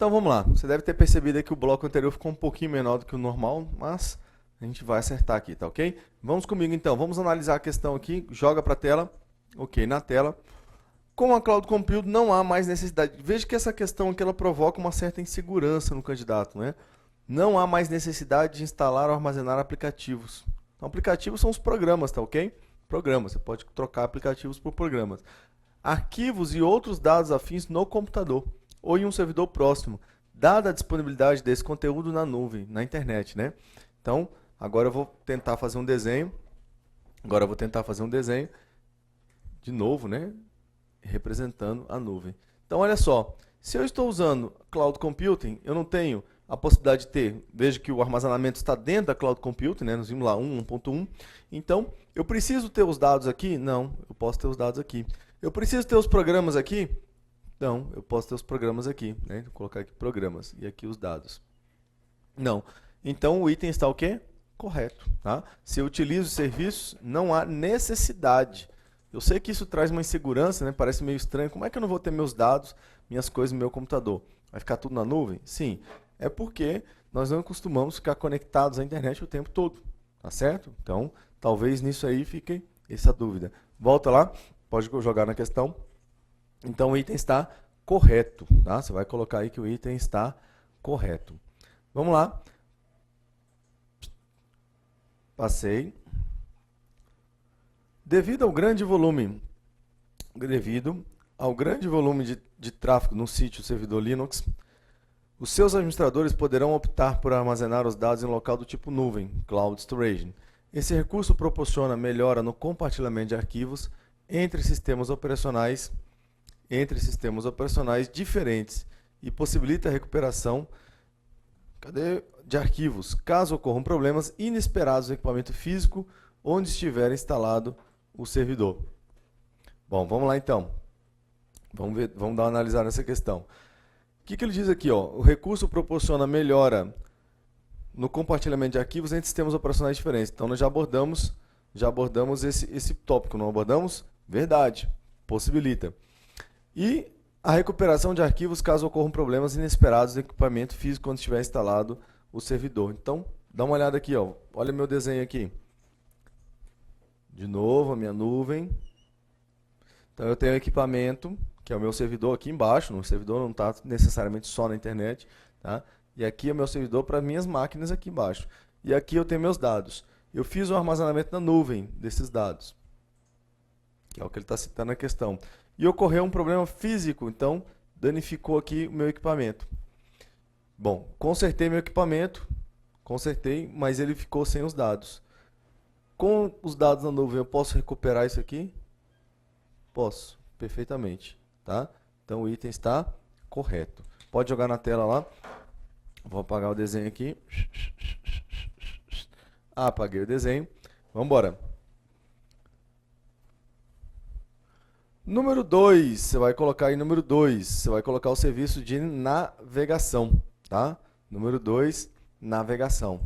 Então vamos lá, você deve ter percebido aí que o bloco anterior ficou um pouquinho menor do que o normal, mas a gente vai acertar aqui, tá ok? Vamos comigo então, vamos analisar a questão aqui, joga para a tela, ok, na tela. Com a Cloud Compute não há mais necessidade, veja que essa questão aqui ela provoca uma certa insegurança no candidato, né? Não há mais necessidade de instalar ou armazenar aplicativos. Então aplicativos são os programas, tá ok? Programas, você pode trocar aplicativos por programas. Arquivos e outros dados afins no computador ou em um servidor próximo, dada a disponibilidade desse conteúdo na nuvem, na internet, né? Então, agora eu vou tentar fazer um desenho. De novo, né? Representando a nuvem. Então, olha só, se eu estou usando Cloud Computing, eu não tenho a possibilidade de ter, veja que o armazenamento está dentro da Cloud Computing, né? Nós vimos lá 1.1. Então, eu preciso ter os dados aqui? Não, eu posso ter os dados aqui. Eu preciso ter os programas aqui? Não, eu posso ter os programas aqui, né? Vou colocar aqui programas e aqui os dados. Não. Então o item está o quê? Correto, tá? Se eu utilizo serviços, não há necessidade. Eu sei que isso traz uma insegurança, né? Parece meio estranho. Como é que eu não vou ter meus dados, minhas coisas no meu computador? Vai ficar tudo na nuvem? Sim. É porque nós não costumamos ficar conectados à internet o tempo todo, tá certo? Então, talvez nisso aí fique essa dúvida. Volta lá, pode jogar na questão. Então o item está correto, tá? Você vai colocar aí que o item está correto. Vamos lá. Passei. Devido ao grande volume de tráfego no sítio servidor Linux, os seus administradores poderão optar por armazenar os dados em local do tipo nuvem, Cloud Storage. Esse recurso proporciona melhora no compartilhamento de arquivos entre sistemas operacionais diferentes e possibilita a recuperação de arquivos, caso ocorram problemas inesperados no equipamento físico onde estiver instalado o servidor. Bom, vamos lá então. Vamos dar uma analisada nessa questão. O que ele diz aqui? Ó? O recurso proporciona melhora no compartilhamento de arquivos entre sistemas operacionais diferentes. Então nós já abordamos esse tópico, não abordamos? Verdade, possibilita. E a recuperação de arquivos caso ocorram problemas inesperados no equipamento físico quando estiver instalado o servidor. Então, dá uma olhada aqui, ó. Olha meu desenho aqui. De novo, a minha nuvem. Então, eu tenho o equipamento, que é o meu servidor aqui embaixo. O servidor não está necessariamente só na internet, tá? E aqui é o meu servidor para minhas máquinas aqui embaixo. E aqui eu tenho meus dados. Eu fiz o armazenamento na nuvem desses dados, que é o que ele está citando na questão. E ocorreu um problema físico, então danificou aqui o meu equipamento. Bom, consertei meu equipamento, mas ele ficou sem os dados. Com os dados na nuvem, eu posso recuperar isso aqui? Posso, perfeitamente, tá? Então o item está correto. Pode jogar na tela lá. Vou apagar o desenho aqui. Apaguei o desenho. Vamos embora. Número 2, você vai colocar aí número 2, você vai colocar o serviço de navegação, tá? Número 2, navegação.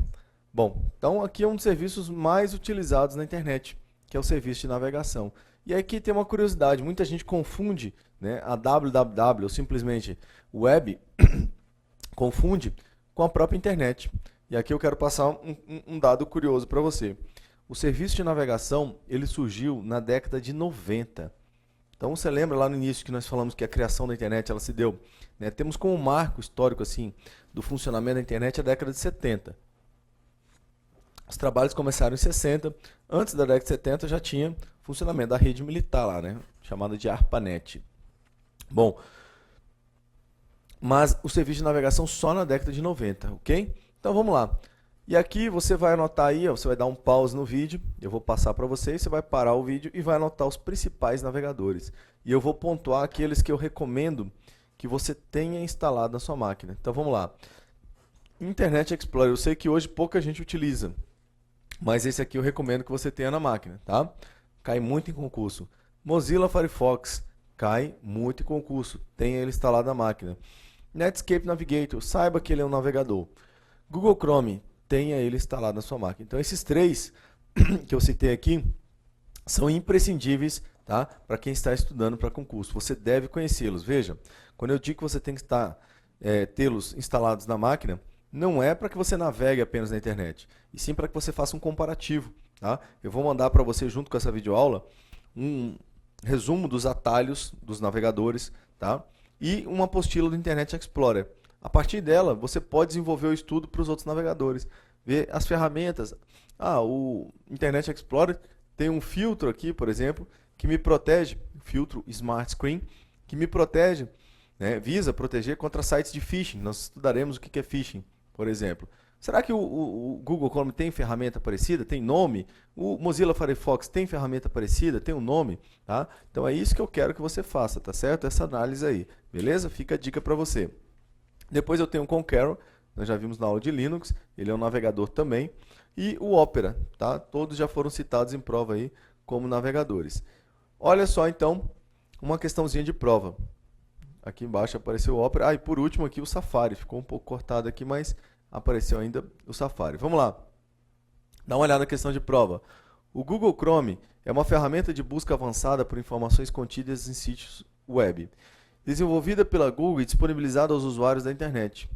Bom, então aqui é um dos serviços mais utilizados na internet, que é o serviço de navegação. E aqui tem uma curiosidade, muita gente confunde, né, a www ou simplesmente web, confunde com a própria internet. E aqui eu quero passar um dado curioso para você. O serviço de navegação, ele surgiu na década de 90. Então você lembra lá no início que nós falamos que a criação da internet ela se deu, né? Temos como marco histórico assim do funcionamento da internet a década de 70. Os trabalhos começaram em 60, antes da década de 70 já tinha funcionamento da rede militar lá, né? Chamada de ARPANET. Bom, mas o serviço de navegação só na década de 90, ok? Então vamos lá. E aqui você vai anotar aí, você vai dar um pause no vídeo, eu vou passar para você, você vai parar o vídeo e vai anotar os principais navegadores. E eu vou pontuar aqueles que eu recomendo que você tenha instalado na sua máquina. Então vamos lá. Internet Explorer, eu sei que hoje pouca gente utiliza, mas esse aqui eu recomendo que você tenha na máquina, tá? Cai muito em concurso. Mozilla Firefox, cai muito em concurso, tenha ele instalado na máquina. Netscape Navigator, saiba que ele é um navegador. Google Chrome, tenha ele instalado na sua máquina. Então esses três que eu citei aqui são imprescindíveis, tá? Para quem está estudando para concurso. Você deve conhecê-los. Veja, quando eu digo que você tem que estar tê-los instalados na máquina, não é para que você navegue apenas na internet, e sim para que você faça um comparativo. Tá? Eu vou mandar para você, junto com essa videoaula, um resumo dos atalhos dos navegadores, tá? E uma apostila do Internet Explorer. A partir dela, você pode desenvolver o estudo para os outros navegadores, ver as ferramentas. O Internet Explorer tem um filtro aqui, por exemplo, que me protege, filtro Smart Screen, que me protege, né, visa proteger contra sites de phishing. Nós estudaremos o que é phishing, por exemplo. Será que o Google Chrome tem ferramenta parecida? Tem nome? O Mozilla Firefox tem ferramenta parecida? Tem um nome? Tá? Então é isso que eu quero que você faça, tá certo? Essa análise aí, beleza? Fica a dica para você. Depois eu tenho o Conqueror, nós já vimos na aula de Linux, ele é um navegador também. E o Opera, tá? Todos já foram citados em prova aí como navegadores. Olha só então, uma questãozinha de prova. Aqui embaixo apareceu o Opera. E por último aqui o Safari, ficou um pouco cortado aqui, mas apareceu ainda o Safari. Vamos lá, dá uma olhada na questão de prova. O Google Chrome é uma ferramenta de busca avançada por informações contidas em sítios web, desenvolvida pela Google e disponibilizada aos usuários da internet.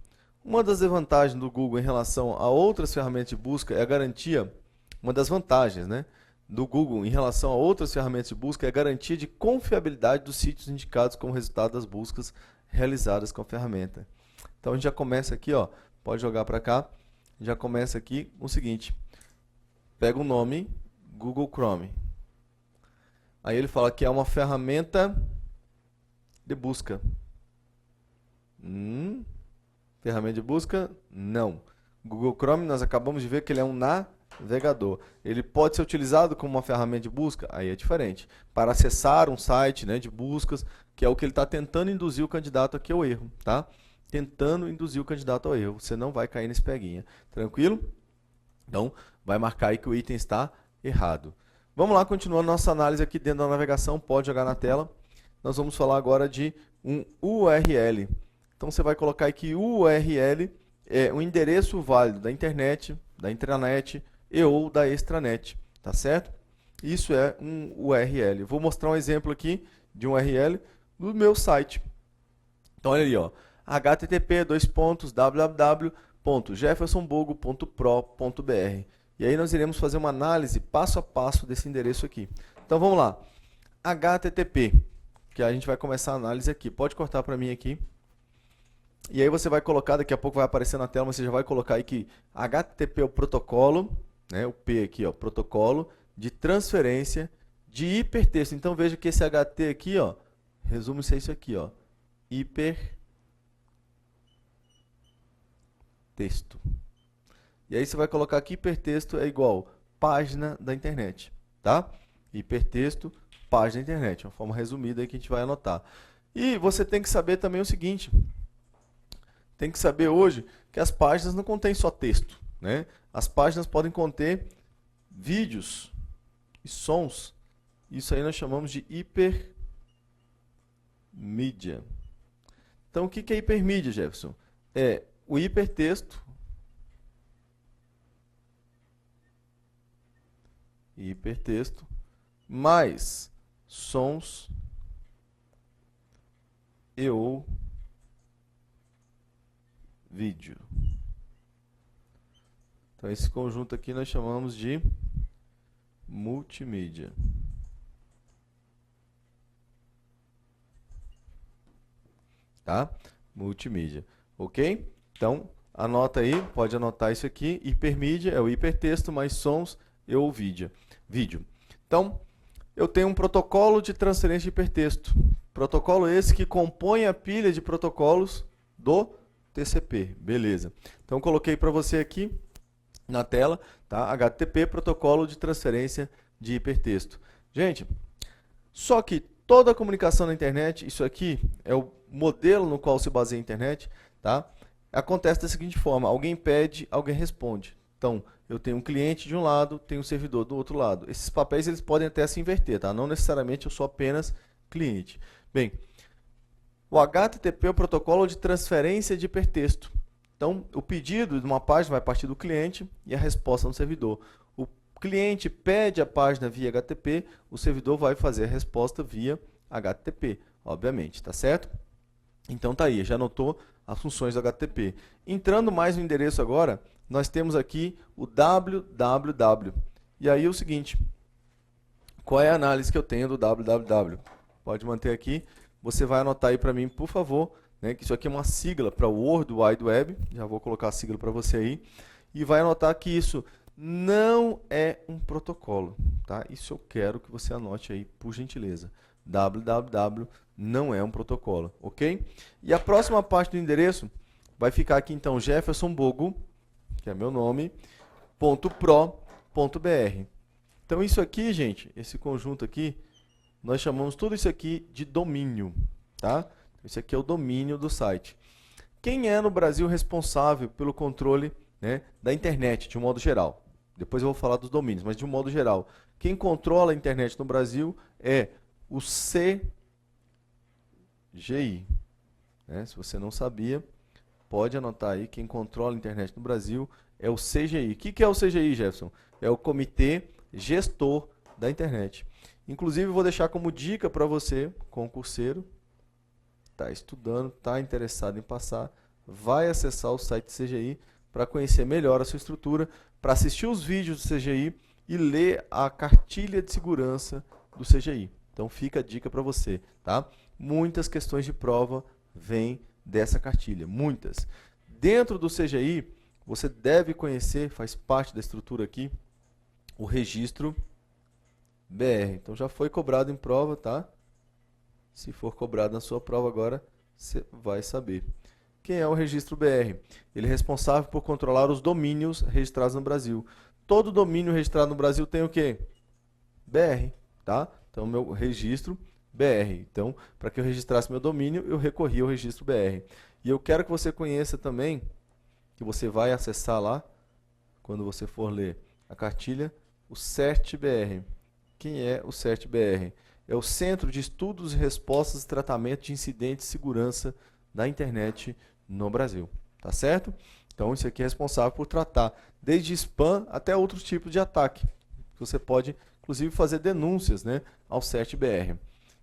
Uma das desvantagens do Google em relação a outras ferramentas de busca é a garantia, uma das vantagens, né, do Google em relação a outras ferramentas de busca é a garantia de confiabilidade dos sítios indicados como resultado das buscas realizadas com a ferramenta. Então a gente já começa aqui, ó, pode jogar para cá, já começa aqui o seguinte, pega o nome Google Chrome, aí ele fala que é uma ferramenta de busca. Ferramenta de busca? Não. Google Chrome, nós acabamos de ver que ele é um navegador. Ele pode ser utilizado como uma ferramenta de busca? Aí é diferente. Para acessar um site, né, de buscas, que é o que ele está tentando induzir o candidato aqui ao erro, tá? Tentando induzir o candidato ao erro. Você não vai cair nesse peguinha. Tranquilo? Então, vai marcar aí que o item está errado. Vamos lá, continuando nossa análise aqui dentro da navegação. Pode jogar na tela. Nós vamos falar agora de um URL. Então, você vai colocar aí que URL é um endereço válido da internet, da intranet e ou da extranet. Tá certo? Isso é um URL. Vou mostrar um exemplo aqui de um URL do meu site. Então, olha ali, ó. http://jeffersonbogo.pro.br. E aí nós iremos fazer uma análise passo a passo desse endereço aqui. Então vamos lá. http, que a gente vai começar a análise aqui. Pode cortar para mim aqui. E aí você vai colocar, daqui a pouco vai aparecer na tela, mas você já vai colocar aí que http é o protocolo, né, o P aqui, ó, protocolo de transferência de hipertexto. Então veja que esse HT aqui, ó, resume-se a isso aqui, ó, hipertexto. E aí você vai colocar aqui hipertexto é igual página da internet, tá? Hipertexto, página da internet, uma forma resumida aí que a gente vai anotar. E você tem que saber também o seguinte, tem que saber hoje que as páginas não contêm só texto, né? As páginas podem conter vídeos e sons. Isso aí nós chamamos de hipermídia. Então, o que é hipermídia, Jefferson? É o hipertexto mais sons e ou vídeo. Então, esse conjunto aqui nós chamamos de multimídia. Tá? Multimídia. Ok? Então, anota aí, pode anotar isso aqui. Hipermídia é o hipertexto mais sons e ou vídeo. Então, eu tenho um protocolo de transferência de hipertexto. Protocolo esse que compõe a pilha de protocolos do TCP. Beleza. Então, coloquei para você aqui na tela, tá? HTTP, protocolo de transferência de hipertexto. Gente, só que toda a comunicação na internet, isso aqui é o modelo no qual se baseia a internet, tá? Acontece da seguinte forma, alguém pede, alguém responde. Então, eu tenho um cliente de um lado, tenho um servidor do outro lado. Esses papéis eles podem até se inverter, tá? Não necessariamente eu sou apenas cliente. Bem, o HTTP é o protocolo de transferência de hipertexto. Então, o pedido de uma página vai partir do cliente e a resposta no servidor. O cliente pede a página via HTTP, o servidor vai fazer a resposta via HTTP, obviamente, tá certo? Então tá aí, já anotou as funções do HTTP. Entrando mais no endereço agora, nós temos aqui o www. E aí é o seguinte, qual é a análise que eu tenho do www? Pode manter aqui, você vai anotar aí para mim, por favor, né, que isso aqui é uma sigla para o World Wide Web, já vou colocar a sigla para você aí, e vai anotar que isso não é um protocolo, tá? Isso eu quero que você anote aí, por gentileza. www não é um protocolo, ok? E a próxima parte do endereço vai ficar aqui então Jefferson Bogo, que é meu nome, .pro.br. Então isso aqui, gente, esse conjunto aqui, nós chamamos tudo isso aqui de domínio, tá? Esse aqui é o domínio do site. Quem é no Brasil responsável pelo controle, né, da internet, de um modo geral? Depois eu vou falar dos domínios, mas de um modo geral. Quem controla a internet no Brasil é o CGI. Né? Se você não sabia, pode anotar aí, quem controla a internet no Brasil é o CGI. O que é o CGI, Jefferson? É o Comitê Gestor da Internet. Inclusive, eu vou deixar como dica para você, concurseiro, está estudando, está interessado em passar, vai acessar o site do CGI para conhecer melhor a sua estrutura, para assistir os vídeos do CGI e ler a cartilha de segurança do CGI. Então fica a dica para você, tá? Muitas questões de prova vêm dessa cartilha, muitas. Dentro do CGI, você deve conhecer, faz parte da estrutura aqui, o registro BR. Então já foi cobrado em prova, tá? Se for cobrado na sua prova agora, você vai saber. Quem é o registro BR? Ele é responsável por controlar os domínios registrados no Brasil. Todo domínio registrado no Brasil tem o quê? BR, tá? Então, meu registro BR. Então, para que eu registrasse meu domínio, eu recorri ao registro BR. E eu quero que você conheça também, que você vai acessar lá, quando você for ler a cartilha, o CERT-BR. Quem é o CERT-BR? É o Centro de Estudos, Respostas e Tratamento de Incidentes de Segurança da Internet no Brasil. Tá certo? Então, isso aqui é responsável por tratar desde spam até outros tipos de ataque. Você pode, inclusive, fazer denúncias, né, ao CERT-BR.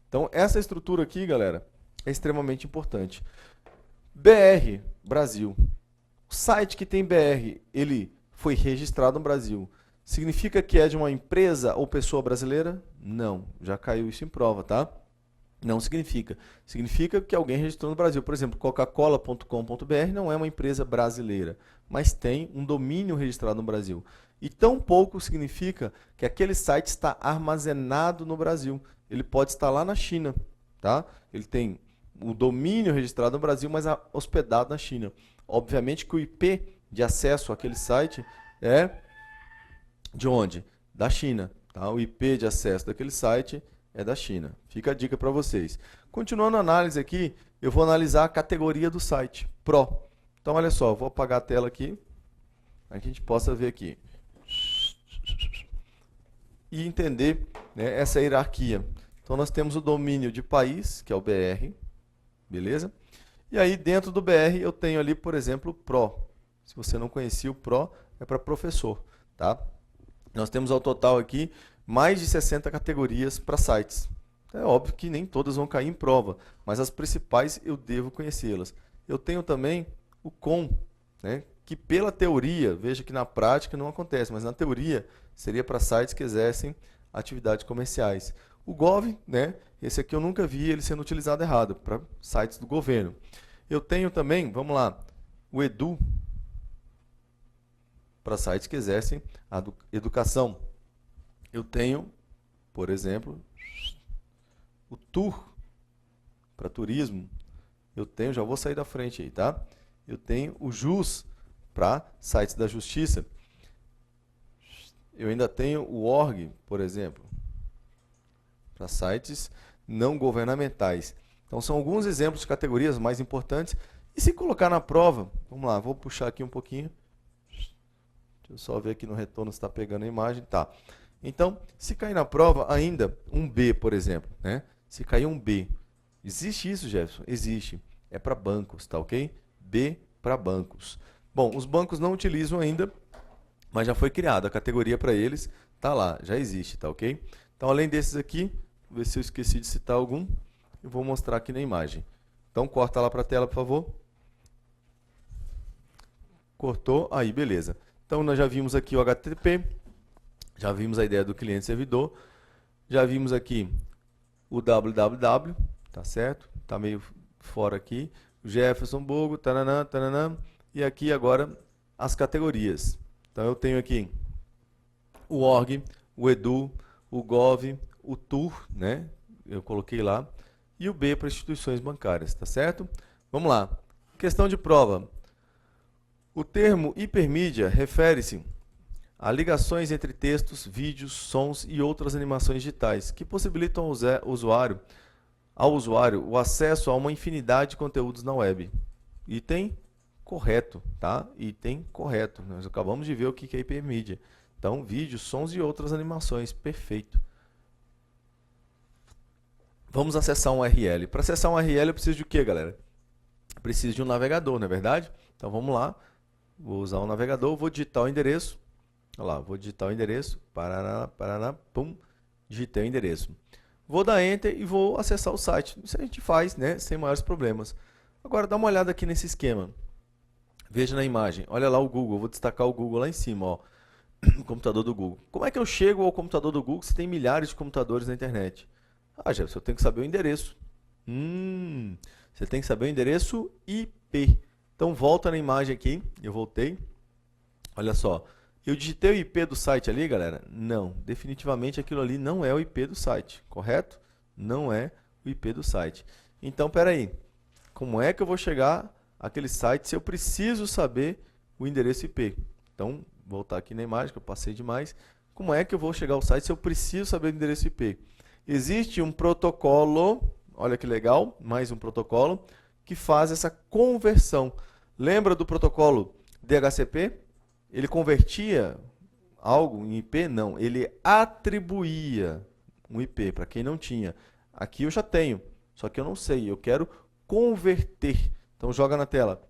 Então, essa estrutura aqui, galera, é extremamente importante. BR, Brasil. O site que tem BR, ele foi registrado no Brasil. Significa que é de uma empresa ou pessoa brasileira? Não, já caiu isso em prova, tá? Não significa. Significa que alguém registrou no Brasil. Por exemplo, coca-cola.com.br não é uma empresa brasileira, mas tem um domínio registrado no Brasil. E tampouco significa que aquele site está armazenado no Brasil. Ele pode estar lá na China, tá? Ele tem o domínio registrado no Brasil, mas hospedado na China. Obviamente que o IP de acesso àquele site é de onde? Da China. Tá? O IP de acesso daquele site é da China. Fica a dica para vocês. Continuando a análise aqui, eu vou analisar a categoria do site, Pro. Então, olha só, eu vou apagar a tela aqui, para que a gente possa ver aqui. E entender, né, essa hierarquia. Então, nós temos o domínio de país, que é o BR, beleza? E aí, dentro do BR, eu tenho ali, por exemplo, o Pro. Se você não conhecia o Pro, é para professor, tá? Nós temos ao total aqui mais de 60 categorias para sites. É óbvio que nem todas vão cair em prova, mas as principais eu devo conhecê-las. Eu tenho também o COM, né, que pela teoria, veja que na prática não acontece, mas na teoria seria para sites que exercem atividades comerciais. O Gov, né, esse aqui eu nunca vi ele sendo utilizado errado, para sites do governo. Eu tenho também, vamos lá, o Edu, para sites que exercem a educação. Eu tenho, por exemplo, o Tour, para turismo. Eu tenho, já vou sair da frente aí, tá? Eu tenho o JUS, para sites da justiça. Eu ainda tenho o ORG, por exemplo, para sites não governamentais. Então, são alguns exemplos de categorias mais importantes. E se colocar na prova, vamos lá, vou puxar aqui um pouquinho. Deixa eu só ver aqui no retorno se está pegando a imagem. Tá. Então, se cair na prova ainda um B, por exemplo, né? Se cair um B, existe isso, Jefferson? Existe. É para bancos, tá ok? B para bancos. Bom, os bancos não utilizam ainda, mas já foi criada a categoria para eles, tá lá, já existe, tá ok? Então, além desses aqui, vou ver se eu esqueci de citar algum, eu vou mostrar aqui na imagem. Então, corta lá para a tela, por favor. Cortou, aí beleza. Então nós já vimos aqui o HTTP, já vimos a ideia do cliente-servidor, já vimos aqui o www, tá certo? Tá meio fora aqui. O Jefferson Bogo, tananã, tananã. E aqui agora as categorias. Então eu tenho aqui o org, o edu, o gov, o tour, né? Eu coloquei lá. E o B para instituições bancárias, tá certo? Vamos lá. Questão de prova. O termo hipermídia refere-se a ligações entre textos, vídeos, sons e outras animações digitais que possibilitam ao usuário o acesso a uma infinidade de conteúdos na web. Item correto, tá? Item correto. Nós acabamos de ver o que é hipermídia. Então, vídeos, sons e outras animações. Perfeito. Vamos acessar um URL. Para acessar um URL eu preciso de o quê, galera? Eu preciso de um navegador, não é verdade? Então vamos lá. Vou usar um navegador, vou digitar o endereço. Olha lá, vou digitar o endereço. Paraná, Paraná, pum. Digitei o endereço. Vou dar Enter e vou acessar o site. Isso a gente faz, né? Sem maiores problemas. Agora dá uma olhada aqui nesse esquema. Veja na imagem. Olha lá o Google. Vou destacar o Google lá em cima, ó. O computador do Google. Como é que eu chego ao computador do Google se tem milhares de computadores na internet? Ah, Jefferson, eu tenho que saber o endereço. Você tem que saber o endereço IP. Então volta na imagem aqui. Eu voltei. Olha só. Eu digitei o IP do site ali, galera? Não. Definitivamente aquilo ali não é o IP do site. Correto? Não é o IP do site. Então, peraí. Como é que eu vou chegar àquele site se eu preciso saber o endereço IP? Então, voltar aqui na imagem, que eu passei demais. Como é que eu vou chegar ao site se eu preciso saber o endereço IP? Existe um protocolo, olha que legal, mais um protocolo, que faz essa conversão. Lembra do protocolo DHCP? Ele convertia algo em IP? Não, ele atribuía um IP para quem não tinha. Aqui eu já tenho, só que eu não sei, eu quero converter. Então joga na tela.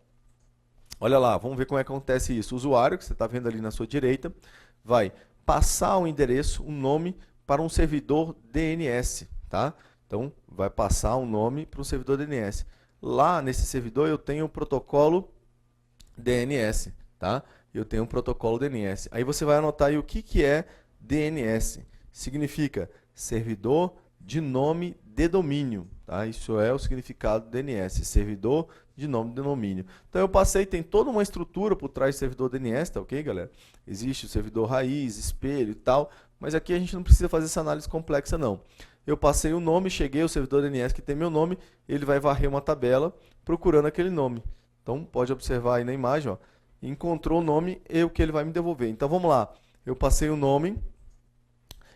Olha lá, vamos ver como é que acontece isso. O usuário, que você está vendo ali na sua direita, vai passar um endereço, um nome, para um servidor DNS, tá? Então, vai passar um nome para um servidor DNS. Lá nesse servidor eu tenho o protocolo DNS, tá? Eu tenho um protocolo DNS. Aí você vai anotar aí o que é DNS. Significa servidor de nome de domínio, tá? Isso é o significado do DNS, servidor de nome de domínio. Então eu passei, tem toda uma estrutura por trás do servidor DNS, tá ok, galera? Existe o servidor raiz, espelho e tal, mas aqui a gente não precisa fazer essa análise complexa não. Eu passei o nome, cheguei ao servidor DNS que tem meu nome, ele vai varrer uma tabela procurando aquele nome. Então pode observar aí na imagem, ó, encontrou o nome e o que ele vai me devolver. Então vamos lá, eu passei o nome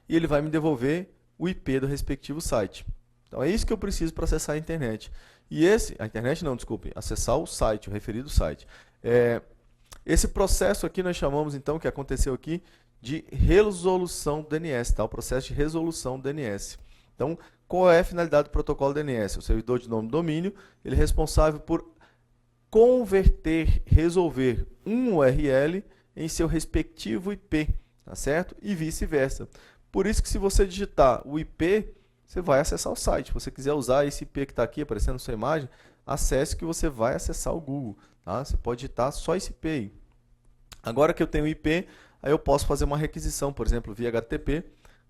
e ele vai me devolver o IP do respectivo site. Então é isso que eu preciso para acessar a internet. E a internet não, desculpe, acessar o site, o referido site. Esse processo aqui nós chamamos então, que aconteceu aqui, de resolução do DNS, tá? O processo de resolução do DNS. Então, qual é a finalidade do protocolo DNS? O servidor de nome e domínio, ele é responsável por converter, resolver um URL em seu respectivo IP, tá certo? E vice-versa. Por isso que se você digitar o IP, você vai acessar o site. Se você quiser usar esse IP que está aqui aparecendo na sua imagem, acesse que você vai acessar o Google, tá? Você pode digitar só esse IP aí. Agora que eu tenho o IP, aí eu posso fazer uma requisição, por exemplo, via HTTP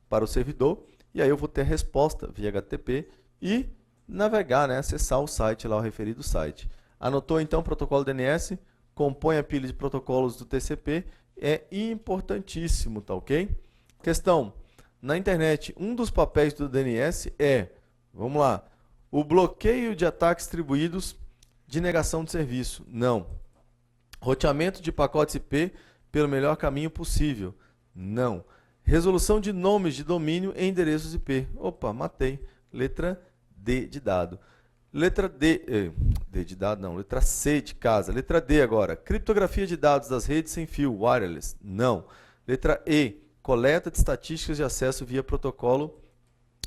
para o servidor, e aí eu vou ter a resposta via HTTP e navegar, né, acessar o site lá, o referido site. Anotou então o protocolo DNS, compõe a pilha de protocolos do TCP, é importantíssimo, tá ok? Questão, na internet, um dos papéis do DNS é, vamos lá, o bloqueio de ataques distribuídos de negação de serviço. Não. Roteamento de pacotes IP pelo melhor caminho possível. Não. Resolução de nomes de domínio e endereços IP. Opa, matei. Letra D de dado. Letra D de dado não, letra C de casa. Letra D agora. Criptografia de dados das redes sem fio, wireless. Não. Letra E. Coleta de estatísticas de acesso via protocolo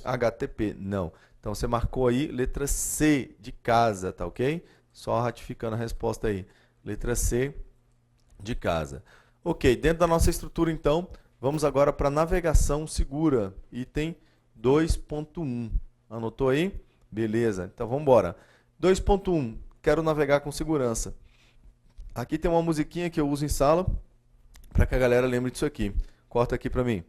HTTP. Não. Então você marcou aí letra C de casa, tá ok? Só ratificando a resposta aí. Letra C de casa. Ok, dentro da nossa estrutura então, vamos agora para navegação segura, item 2.1. Anotou aí? Beleza, então vamos embora. 2.1, quero navegar com segurança. Aqui tem uma musiquinha que eu uso em sala para que a galera lembre disso aqui. Corta aqui para mim.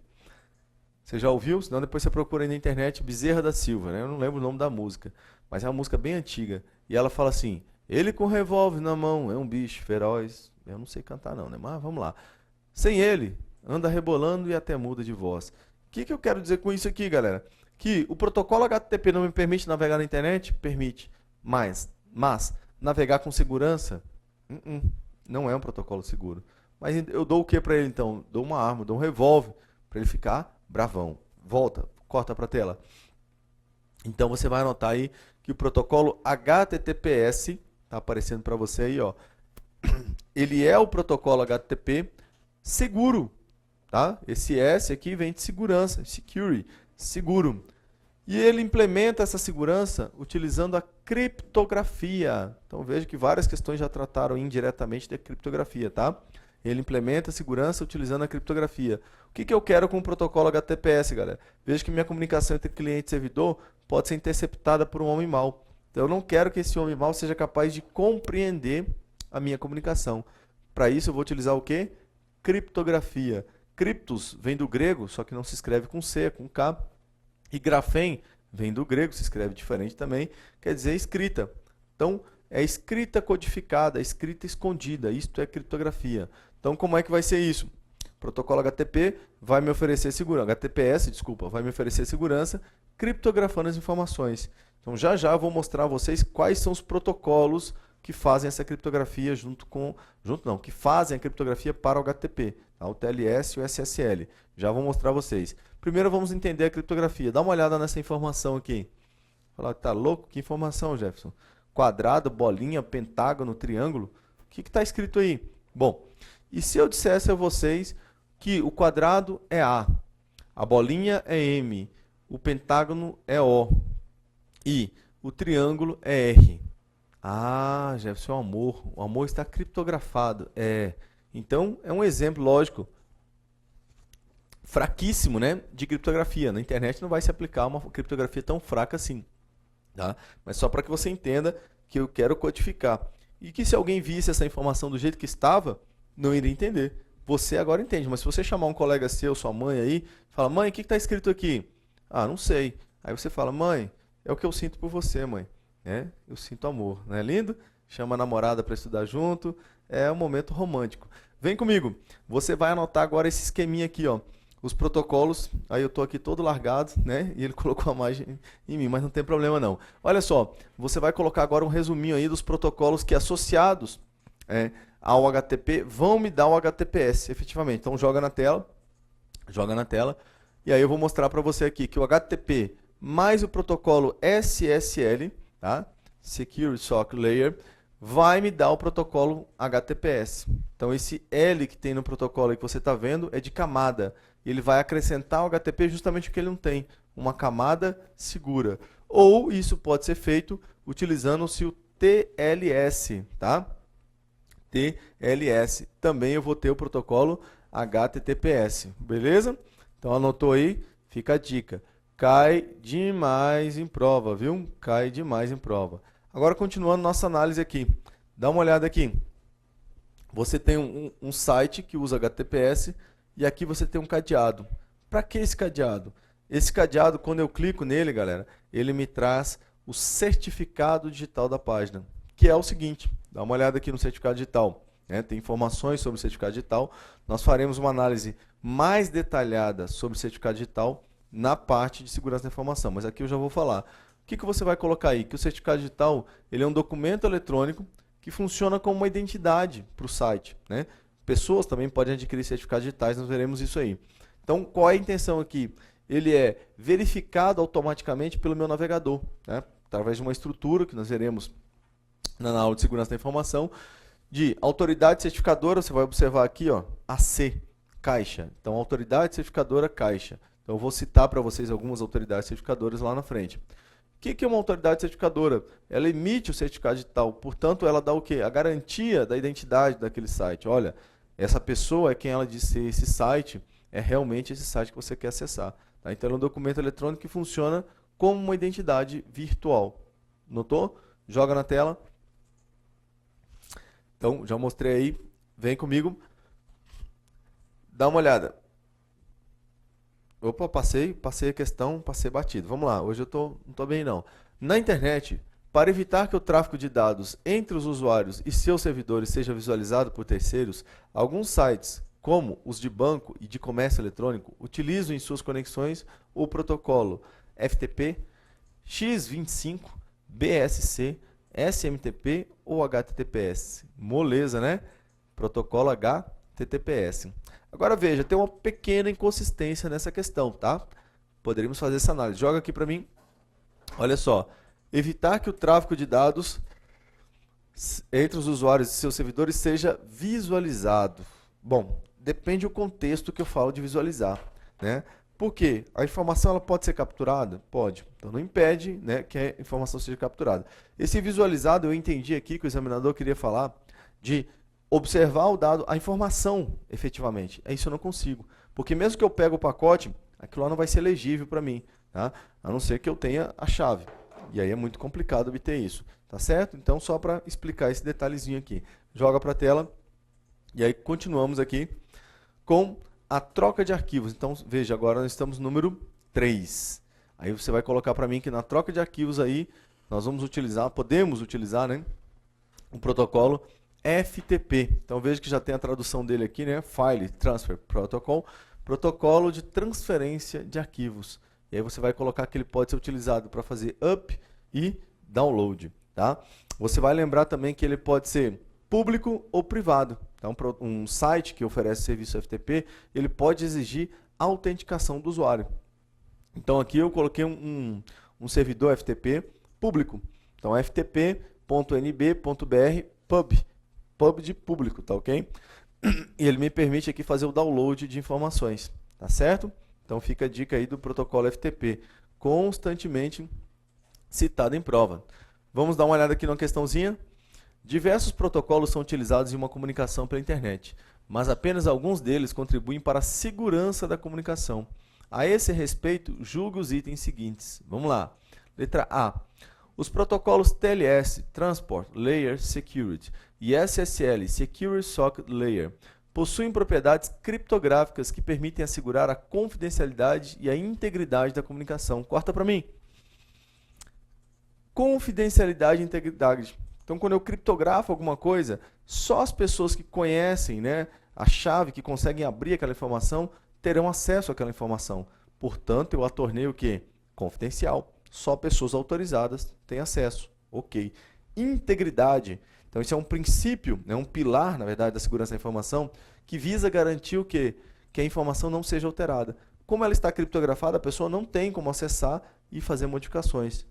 Você já ouviu? Senão depois você procura aí na internet Bezerra da Silva, né? Eu não lembro o nome da música, mas é uma música bem antiga. E ela fala assim: ele com revólver na mão é um bicho feroz. Eu não sei cantar não, né? Mas vamos lá. Sem ele, anda rebolando e até muda de voz. O que eu quero dizer com isso aqui, galera? Que o protocolo HTTP não me permite navegar na internet? Permite. Mas navegar com segurança? Não é um protocolo seguro. Mas eu dou o que para ele então? Dou uma arma, dou um revólver para ele ficar bravão. Volta, corta para a tela. Então você vai anotar aí que o protocolo HTTPS, tá aparecendo para você aí, ó. Ele é o protocolo HTTP seguro, tá? Esse S aqui vem de segurança, security, seguro. E ele implementa essa segurança utilizando a criptografia. Então veja que várias questões já trataram indiretamente de criptografia, tá? Ele implementa a segurança utilizando a criptografia. O que eu quero com o protocolo HTTPS, galera? Veja que minha comunicação entre cliente e servidor pode ser interceptada por um homem mau. Então eu não quero que esse homem mau seja capaz de compreender a minha comunicação. Para isso eu vou utilizar o quê? Criptografia. Cryptos vem do grego, só que não se escreve com C, é com K. E grafém vem do grego, se escreve diferente também, quer dizer escrita. Então, é escrita codificada, escrita escondida, isto é criptografia. Então, como é que vai ser isso? O protocolo HTTP vai me oferecer segurança, HTTPS, desculpa, vai me oferecer segurança, criptografando as informações. Então, já já eu vou mostrar a vocês quais são os protocolos que fazem essa criptografia que fazem a criptografia para o HTTP, tá? O TLS e o SSL. Já vou mostrar a vocês. Primeiro vamos entender a criptografia. Dá uma olhada nessa informação aqui. Fala, tá louco? Que informação, Jefferson? Quadrado, bolinha, pentágono, triângulo. O que está escrito aí? Bom, e se eu dissesse a vocês que o quadrado é A, a bolinha é M, o pentágono é O e o triângulo é R? Ah, Jefferson, é o amor. O amor está criptografado. Então, é um exemplo, lógico, fraquíssimo, né, de criptografia. Na internet não vai se aplicar uma criptografia tão fraca assim, tá? Mas só para que você entenda que eu quero codificar. E que se alguém visse essa informação do jeito que estava, não iria entender. Você agora entende, mas se você chamar um colega seu, sua mãe aí, fala: mãe, o que está escrito aqui? Ah, não sei. Aí você fala: mãe, é o que eu sinto por você, mãe. Eu sinto amor, não é lindo? Chama a namorada para estudar junto, é um momento romântico. Vem comigo, você vai anotar agora esse esqueminha aqui, ó. Os protocolos, aí eu estou aqui todo largado, né? E ele colocou a imagem em mim, mas não tem problema não. Olha só, você vai colocar agora um resuminho aí dos protocolos que associados ao HTTP vão me dar o HTTPS, efetivamente. Então joga na tela, e aí eu vou mostrar para você aqui que o HTTP mais o protocolo SSL, tá? Secure Socket Layer, vai me dar o protocolo HTTPS. Então esse L que tem no protocolo aí que você está vendo é de camada. Ele vai acrescentar ao HTTP justamente o que ele não tem, uma camada segura. Ou isso pode ser feito utilizando-se o TLS, tá? TLS. Também eu vou ter o protocolo HTTPS, beleza? Então anotou aí, fica a dica. Cai demais em prova, viu? Cai demais em prova. Agora, continuando nossa análise aqui. Dá uma olhada aqui. Você tem um site que usa HTTPS e aqui você tem um cadeado. Para que esse cadeado? Esse cadeado, quando eu clico nele, galera, ele me traz o certificado digital da página, que é o seguinte. Dá uma olhada aqui no certificado digital. Tem informações sobre o certificado digital. Nós faremos uma análise mais detalhada sobre o certificado digital na parte de segurança da informação, mas aqui eu já vou falar. O que você vai colocar aí? Que o certificado digital ele é um documento eletrônico que funciona como uma identidade para o site, né? Pessoas também podem adquirir certificados digitais, nós veremos isso aí. Então, qual é a intenção aqui? Ele é verificado automaticamente pelo meu navegador, né? Através de uma estrutura que nós veremos na aula de segurança da informação, de autoridade certificadora, você vai observar aqui, ó, AC, Caixa. Então, autoridade certificadora, Caixa. Então, eu vou citar para vocês algumas autoridades certificadoras lá na frente. O que é uma autoridade certificadora? Ela emite o certificado digital, portanto, ela dá o quê? A garantia da identidade daquele site. Olha, essa pessoa é quem ela diz ser esse site, é realmente esse site que você quer acessar. Tá? Então, é um documento eletrônico que funciona como uma identidade virtual. Notou? Joga na tela. Então, já mostrei aí, vem comigo, dá uma olhada. Opa, passei a questão, passei batido. Vamos lá, hoje eu não tô bem não. Na internet, para evitar que o tráfego de dados entre os usuários e seus servidores seja visualizado por terceiros, alguns sites, como os de banco e de comércio eletrônico, utilizam em suas conexões o protocolo FTP, X25, BSC, SMTP ou HTTPS. Moleza, né? Protocolo HTTPS. Agora veja, tem uma pequena inconsistência nessa questão, tá? Poderíamos fazer essa análise. Joga aqui para mim. Olha só. Evitar que o tráfego de dados entre os usuários e seus servidores seja visualizado. Bom, depende do contexto que eu falo de visualizar, né? Por quê? A informação ela pode ser capturada? Pode. Então não impede, né, que a informação seja capturada. Esse visualizado, eu entendi aqui que o examinador queria falar de observar o dado, a informação, efetivamente. É isso eu não consigo. Porque mesmo que eu pegue o pacote, aquilo lá não vai ser legível para mim, tá? A não ser que eu tenha a chave. E aí é muito complicado obter isso, tá certo? Então, só para explicar esse detalhezinho aqui. Joga para a tela. E aí, continuamos aqui com a troca de arquivos. Então, veja, agora nós estamos no número 3. Aí você vai colocar para mim que na troca de arquivos aí, nós vamos utilizar, podemos utilizar, né, o protocolo FTP. Então veja que já tem a tradução dele aqui, né? File Transfer Protocol, protocolo de transferência de arquivos. E aí você vai colocar que ele pode ser utilizado para fazer up e download, tá? Você vai lembrar também que ele pode ser público ou privado. Então, um site que oferece serviço FTP, ele pode exigir autenticação do usuário. Então aqui eu coloquei um servidor FTP público. Então ftp.nb.br pub de público, tá ok? E ele me permite aqui fazer o download de informações, tá certo? Então fica a dica aí do protocolo FTP, constantemente citado em prova. Vamos dar uma olhada aqui numa questãozinha. Diversos protocolos são utilizados em uma comunicação pela internet, mas apenas alguns deles contribuem para a segurança da comunicação. A esse respeito, julgue os itens seguintes. Vamos lá. Letra A. Os protocolos TLS, Transport Layer Security, e SSL, Secure Socket Layer, possuem propriedades criptográficas que permitem assegurar a confidencialidade e a integridade da comunicação. Corta para mim. Confidencialidade e integridade. Então, quando eu criptografo alguma coisa, só as pessoas que conhecem, né, a chave, que conseguem abrir aquela informação, terão acesso àquela informação. Portanto, eu a tornei o quê? Confidencial. Só pessoas autorizadas têm acesso. Ok. Integridade. Então, isso é um princípio, né, um pilar, na verdade, da segurança da informação, que visa garantir o quê? Que a informação não seja alterada. Como ela está criptografada, a pessoa não tem como acessar e fazer modificações.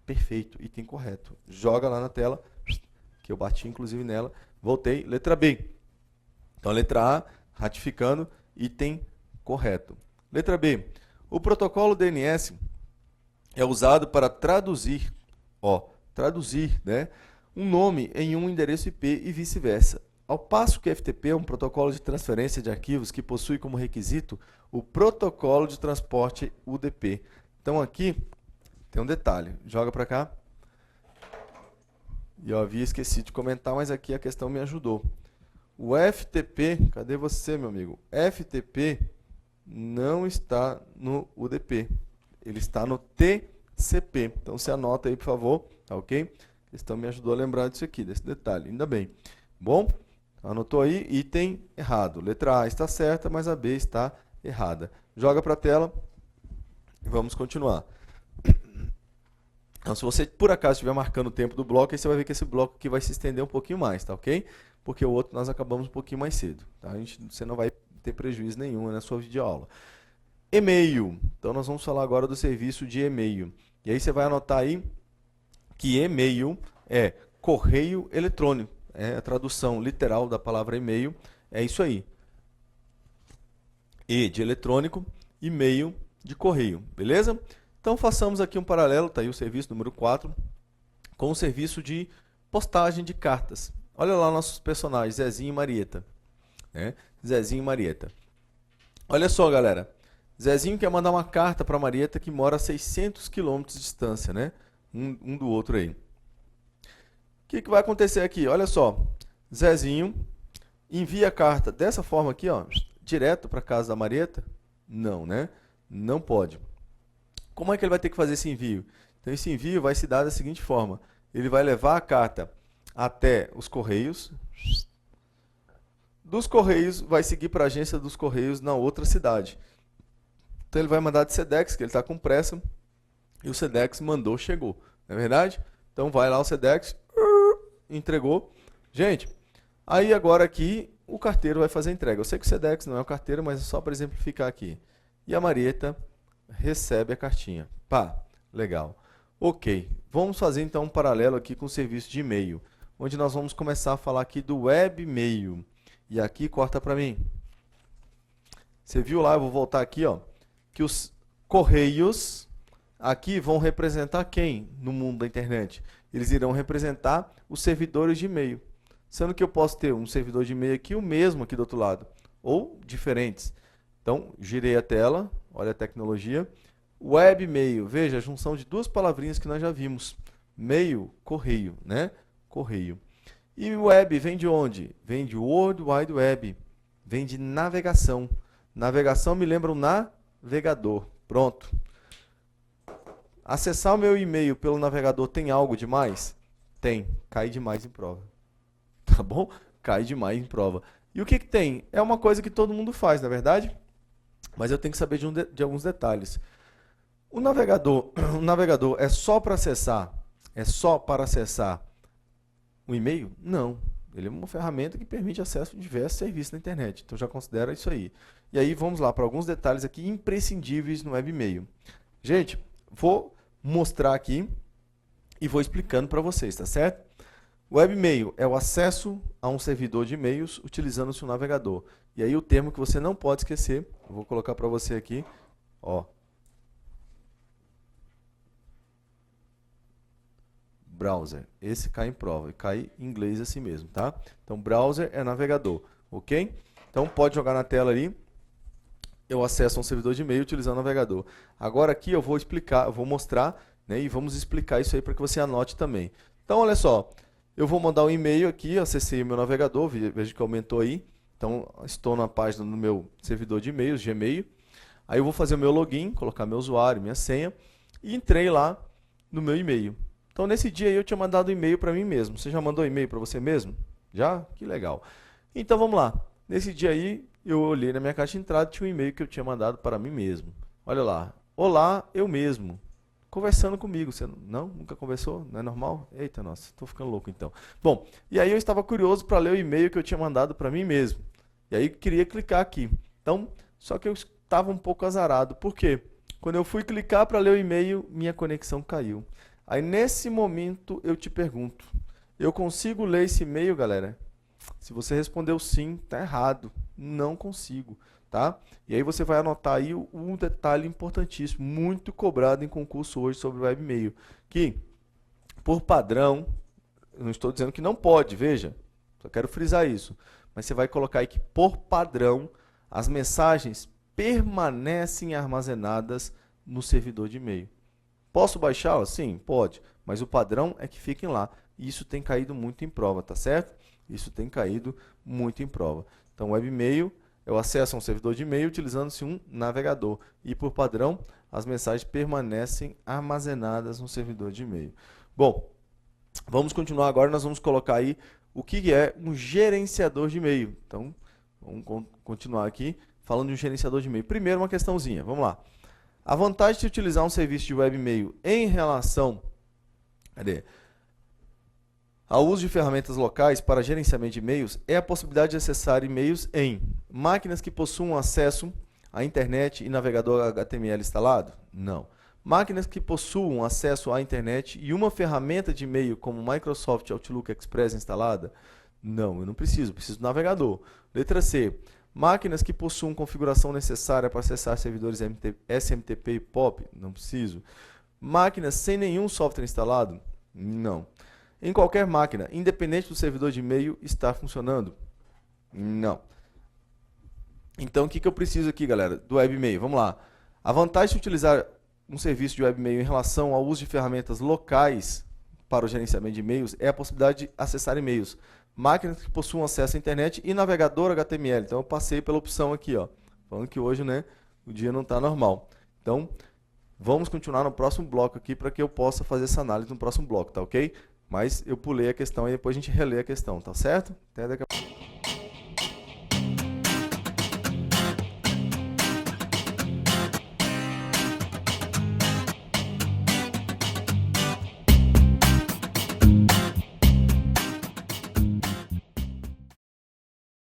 Perfeito, item correto. Joga lá na tela, que eu bati inclusive nela. Voltei, letra B. Então, letra A, ratificando, item correto. Letra B. O protocolo DNS é usado para traduzir, né, um nome em um endereço IP e vice-versa. Ao passo que FTP é um protocolo de transferência de arquivos que possui como requisito o protocolo de transporte UDP. Então aqui tem um detalhe, joga para cá. E eu havia esquecido de comentar, mas aqui a questão me ajudou. O FTP, cadê você, meu amigo? FTP não está no UDP, ele está no TCP. Então você anota aí, por favor, tá ok? A questão me ajudou a lembrar disso aqui, desse detalhe, ainda bem. Bom, anotou aí, item errado. Letra A está certa, mas a B está errada. Joga para a tela e vamos continuar. Então, se você por acaso estiver marcando o tempo do bloco, aí você vai ver que esse bloco aqui vai se estender um pouquinho mais, tá ok? Porque o outro nós acabamos um pouquinho mais cedo, tá? Você não vai ter prejuízo nenhum na sua videoaula. E-mail. Então, nós vamos falar agora do serviço de e-mail. E aí você vai anotar aí que e-mail é correio eletrônico. É a tradução literal da palavra e-mail. É isso aí. E de eletrônico, e-mail de correio. Beleza? Então, façamos aqui um paralelo, está aí o serviço número 4, com o serviço de postagem de cartas. Olha lá nossos personagens, Zezinho e Marieta. Né? Zezinho e Marieta. Olha só, galera. Zezinho quer mandar uma carta para Marieta que mora a 600 km de distância, né? Um do outro aí. O que vai acontecer aqui? Olha só. Zezinho envia a carta dessa forma aqui, ó, direto para casa da Marieta? Não, né? Não pode. Como é que ele vai ter que fazer esse envio? Então, esse envio vai se dar da seguinte forma. Ele vai levar a carta até os Correios. Dos Correios, vai seguir para a agência dos Correios na outra cidade. Então, ele vai mandar de Sedex, que ele está com pressa. E o Sedex mandou, chegou. Não é verdade? Então, vai lá o Sedex, entregou. Gente, aí agora aqui, o carteiro vai fazer a entrega. Eu sei que o Sedex não é o carteiro, mas é só para exemplificar aqui. E a Marieta recebe a cartinha. Pá, legal. Ok, vamos fazer então um paralelo aqui com o serviço de e-mail, onde nós vamos começar a falar aqui do webmail. E aqui, corta para mim. Você viu lá, eu vou voltar aqui, ó, que os Correios aqui vão representar quem no mundo da internet? Eles irão representar os servidores de e-mail. Sendo que eu posso ter um servidor de e-mail aqui, o mesmo aqui do outro lado, ou diferentes. Então, girei a tela, olha a tecnologia. Webmail, veja a junção de duas palavrinhas que nós já vimos. Mail, correio, né? Correio. E web vem de onde? Vem de World Wide Web. Vem de navegação. Navegação me lembra um navegador. Pronto. Acessar o meu e-mail pelo navegador tem algo demais? Tem. Cai demais em prova. Tá bom? Cai demais em prova. E o que que tem? É uma coisa que todo mundo faz, na verdade? Mas eu tenho que saber de alguns detalhes. O navegador é só para acessar? É só para acessar o e-mail? Não. Ele é uma ferramenta que permite acesso a diversos serviços na internet. Então já considera isso aí. E aí vamos lá para alguns detalhes aqui imprescindíveis no webmail. Gente, vou mostrar aqui e vou explicando para vocês, tá certo? O webmail é o acesso a um servidor de e-mails utilizando-se um navegador. E aí o termo que você não pode esquecer, eu vou colocar para você aqui, ó. Browser. Esse cai em prova, e cai em inglês assim mesmo, tá? Então, browser é navegador, ok? Então, pode jogar na tela ali. Eu acesso a um servidor de e-mail utilizando o navegador. Agora aqui eu vou explicar, eu vou mostrar, né, e vamos explicar isso aí para que você anote também. Então, olha só, eu vou mandar um e-mail aqui, acessei o meu navegador, veja que aumentou aí. Então, estou na página do meu servidor de e-mails, Gmail. Aí eu vou fazer o meu login, colocar meu usuário, minha senha, e entrei lá no meu e-mail. Então, nesse dia aí eu tinha mandado um e-mail para mim mesmo. Você já mandou e-mail para você mesmo? Já? Que legal. Então, vamos lá. Nesse dia aí, eu olhei na minha caixa de entrada e tinha um e-mail que eu tinha mandado para mim mesmo. Olha lá. Olá, eu mesmo. Conversando comigo. Você não? Nunca conversou? Não é normal? Eita, nossa, estou ficando louco então. Bom, e aí eu estava curioso para ler o e-mail que eu tinha mandado para mim mesmo. E aí queria clicar aqui. Então, só que eu estava um pouco azarado. Por quê? Quando eu fui clicar para ler o e-mail, minha conexão caiu. Aí nesse momento eu te pergunto, eu consigo ler esse e-mail, galera? Se você respondeu sim, tá errado. Não consigo, tá? E aí você vai anotar aí um detalhe importantíssimo, muito cobrado em concurso hoje sobre o webmail, que por padrão, eu não estou dizendo que não pode, veja, só quero frisar isso, mas você vai colocar aí que por padrão as mensagens permanecem armazenadas no servidor de e-mail. Posso baixá-la? Sim, pode. Mas o padrão é que fiquem lá. E isso tem caído muito em prova, tá certo? Isso tem caído muito em prova. Então, o webmail é o acesso a um servidor de e-mail utilizando-se um navegador. E, por padrão, as mensagens permanecem armazenadas no servidor de e-mail. Bom, vamos continuar agora. Nós vamos colocar aí o que é um gerenciador de e-mail. Então, vamos continuar aqui falando de um gerenciador de e-mail. Primeiro, uma questãozinha. Vamos lá. A vantagem de utilizar um serviço de webmail em relação ao uso de ferramentas locais para gerenciamento de e-mails é a possibilidade de acessar e-mails em máquinas que possuam acesso à internet e navegador HTML instalado? Não. Máquinas que possuam acesso à internet e uma ferramenta de e-mail como Microsoft Outlook Express instalada? Não, eu não preciso do navegador. Letra C. Máquinas que possuam configuração necessária para acessar servidores SMTP e POP? Não preciso. Máquinas sem nenhum software instalado? Não. Em qualquer máquina, independente do servidor de e-mail, está funcionando? Não. Então, o que eu preciso aqui, galera, do webmail? Vamos lá. A vantagem de utilizar um serviço de webmail em relação ao uso de ferramentas locais para o gerenciamento de e-mails é a possibilidade de acessar e-mails. Máquinas que possuam acesso à internet e navegador HTML. Então eu passei pela opção aqui, ó, falando que hoje, né, o dia não está normal. Então, vamos continuar no próximo bloco aqui para que eu possa fazer essa análise no próximo bloco, tá ok? Mas eu pulei a questão e depois a gente relê a questão, tá certo? Até daqui a pouco.